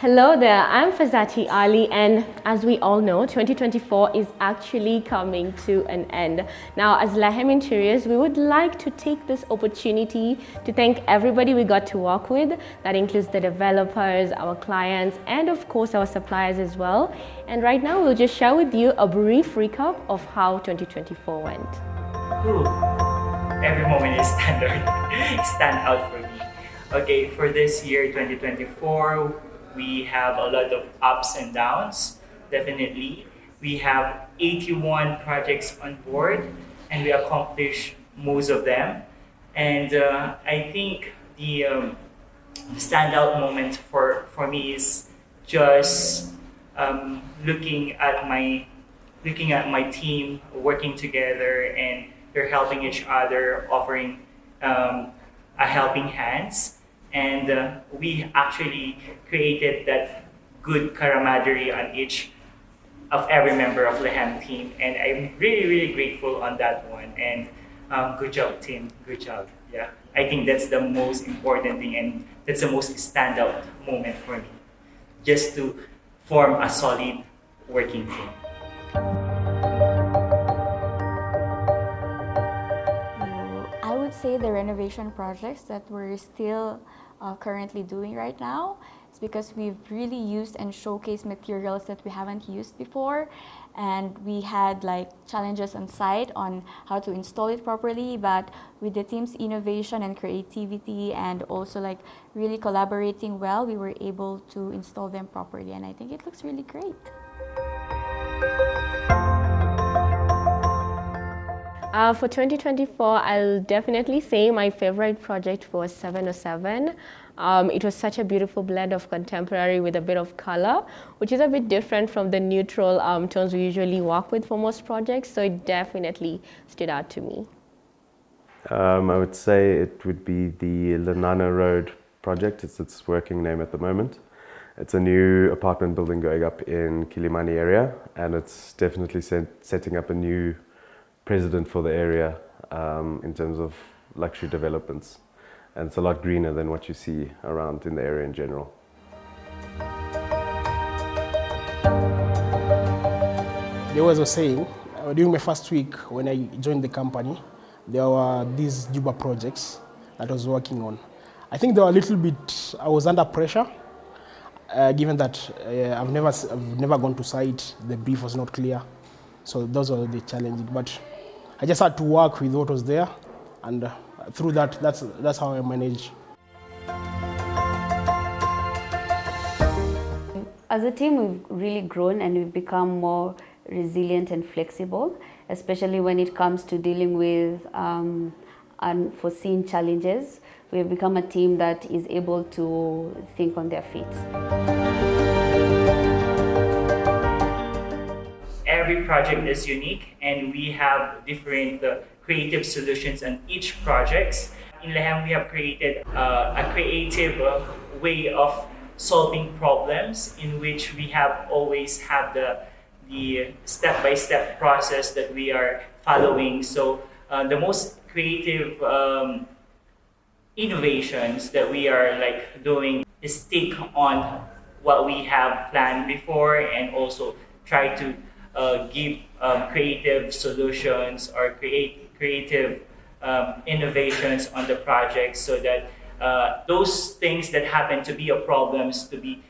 Hello there, I'm Fazati Ali, and as we all know, 2024 is actually coming to an end. Now, as Lehem Interiors, we would like to take this opportunity to thank everybody we got to work with. That includes the developers, our clients, and of course our suppliers as well. And right now, we'll just share with you a brief recap of how 2024 went. Ooh, every moment is stand out for me. Okay, for this year, 2024, we have a lot of ups and downs, definitely. We have 81 projects on board and we accomplished most of them. And I think the standout moment for me is just looking at my team working together, and they're helping each other, offering a helping hands. And we actually created that good camaraderie on each of every member of Lehem team, and I'm really grateful on that one. And good job, team. Good job. Yeah, I think that's the most important thing, and that's the most standout moment for me, just to form a solid working team. I would say the renovation projects that we're still currently doing right now. It's because we've really used and showcased materials that we haven't used before, and we had like challenges on site on how to install it properly, but with the team's innovation and creativity and also like really collaborating well, we were able to install them properly, and I think it looks really great. For 2024, I'll definitely say my favorite project was 707. It was such a beautiful blend of contemporary with a bit of color, which is a bit different from the neutral tones we usually work with for most projects, so it definitely stood out to me. I would say it would be the Lenana Road project. It's its working name at the moment. It's a new apartment building going up in Kilimani area, and it's definitely setting up a new precedent for the area in terms of luxury developments, and it's a lot greener than what you see around in the area in general. There was a saying during my first week when I joined the company, there were these Juba projects that I was working on. I think they were a little bit, I was under pressure given that I've never gone to site, the brief was not clear, so those were the challenges. But I just had to work with what was there, and through that, that's how I manage. As a team, we've really grown and we've become more resilient and flexible, especially when it comes to dealing with unforeseen challenges. We've become a team that is able to think on their feet. Every project is unique, and we have different creative solutions on each project. In Lehem, we have created a creative way of solving problems, in which we have always have the step-by-step process that we are following. So the most creative innovations that we are like doing is take on what we have planned before, and also try to give creative solutions or creative innovations on the project, so that those things that happen to be a problems to be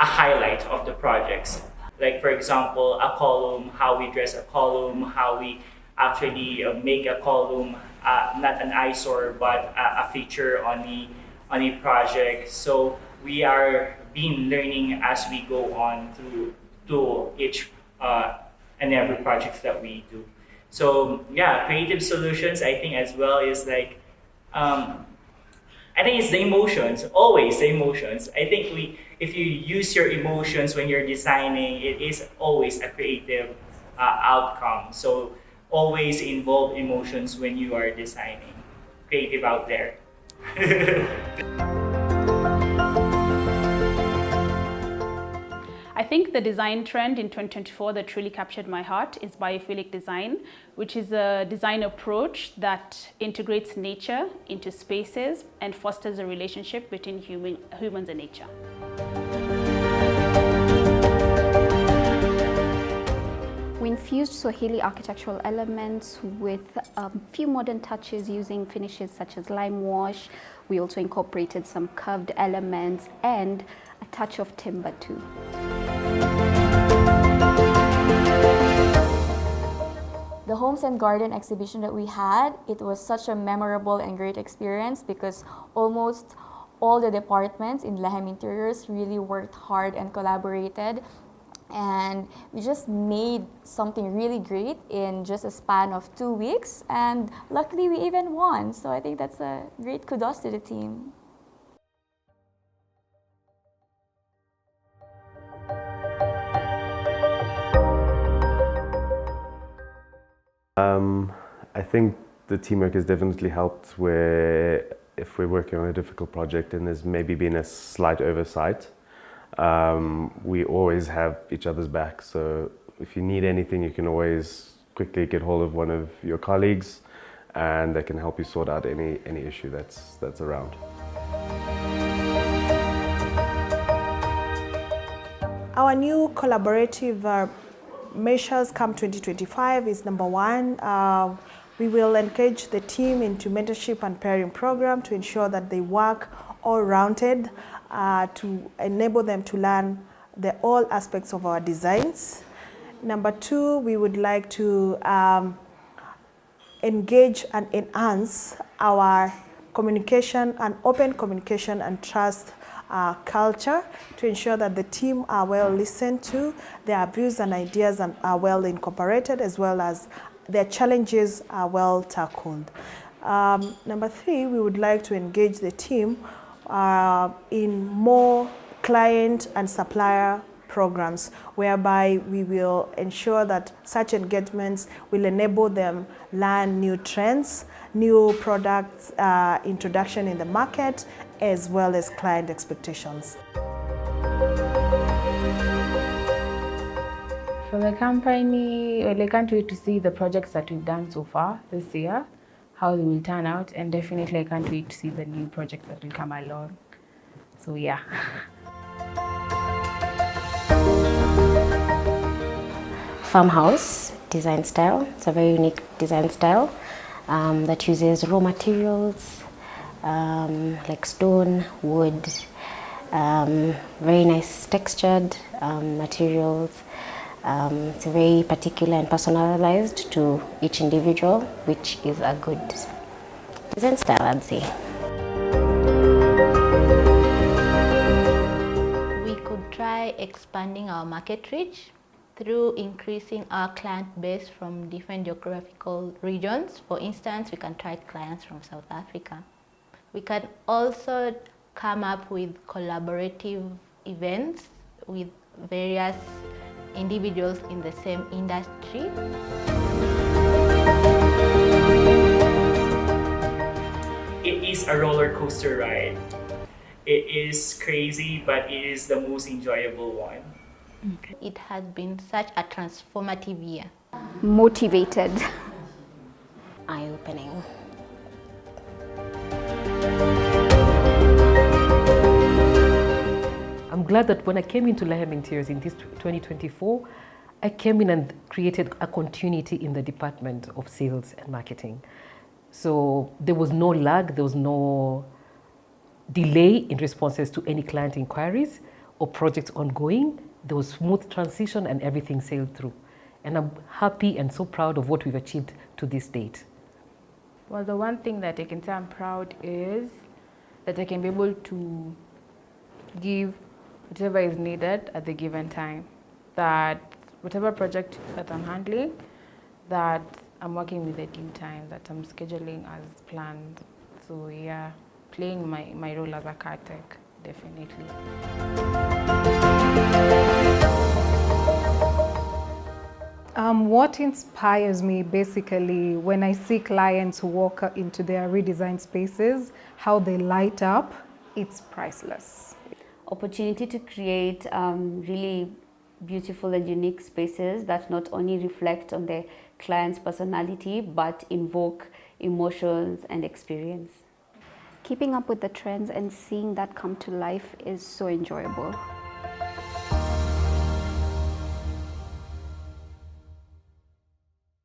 a highlight of the projects. Like for example, a column, how we dress a column, how we actually make a column not an eyesore but a feature on the project. So we are being learning as we go on through each and every project that we do. So yeah, creative solutions, I think as well is like, I think it's the emotions, always the emotions. I think if you use your emotions when you're designing, it is always a creative outcome. So always involve emotions when you are designing. Creative out there. I think the design trend in 2024 that really captured my heart is biophilic design, which is a design approach that integrates nature into spaces and fosters a relationship between humans and nature. used Swahili architectural elements with a few modern touches using finishes such as lime wash. We also incorporated some curved elements and a touch of timber too. The Homes and Garden exhibition that we had, it was such a memorable and great experience because almost all the departments in Lehem Interiors really worked hard and collaborated. And we just made something really great in just a span of 2 weeks. And luckily we even won. So I think that's a great kudos to the team. I think the teamwork has definitely helped where if we're working on a difficult project and there's maybe been a slight oversight, we always have each other's back. So if you need anything, you can always quickly get hold of one of your colleagues and they can help you sort out any issue that's around. Our new collaborative measures come 2025 is number one. We will engage the team into mentorship and pairing program to ensure that they work all-rounded to enable them to learn all aspects of our designs. Number two, we would like to engage and enhance our communication and open communication and trust culture to ensure that the team are well listened to, their views and ideas are well incorporated, as well as their challenges are well tackled. Number three, we would like to engage the team in more client and supplier programs, whereby we will ensure that such engagements will enable them learn new trends, new products introduction in the market, as well as client expectations. For the company, well, I can't wait to see the projects that we've done so far this year, how they will turn out, and definitely I can't wait to see the new projects that will come along. So yeah. Farmhouse design style. It's a very unique design style that uses raw materials like stone, wood, very nice textured materials. It's very particular and personalized to each individual, which is a good design style, I'd say. We could try expanding our market reach through increasing our client base from different geographical regions. For instance, we can try clients from South Africa. We can also come up with collaborative events with various individuals in the same industry. It is a roller coaster ride. It is crazy, but it is the most enjoyable one. It has been such a transformative year. Motivated. Eye-opening. I'm glad that when I came into Lehem Interiors in this 2024, I came in and created a continuity in the department of sales and marketing. So there was no lag, there was no delay in responses to any client inquiries or projects ongoing. There was smooth transition and everything sailed through. And I'm happy and so proud of what we've achieved to this date. Well, the one thing that I can say I'm proud is that I can be able to give whatever is needed at the given time. That whatever project that I'm handling, that I'm working with the due time, that I'm scheduling as planned. So yeah, playing my role as a architect, definitely. What inspires me basically when I see clients walk into their redesigned spaces, how they light up, it's priceless. Opportunity to create really beautiful and unique spaces that not only reflect on the client's personality but invoke emotions and experience. Keeping up with the trends and seeing that come to life is so enjoyable.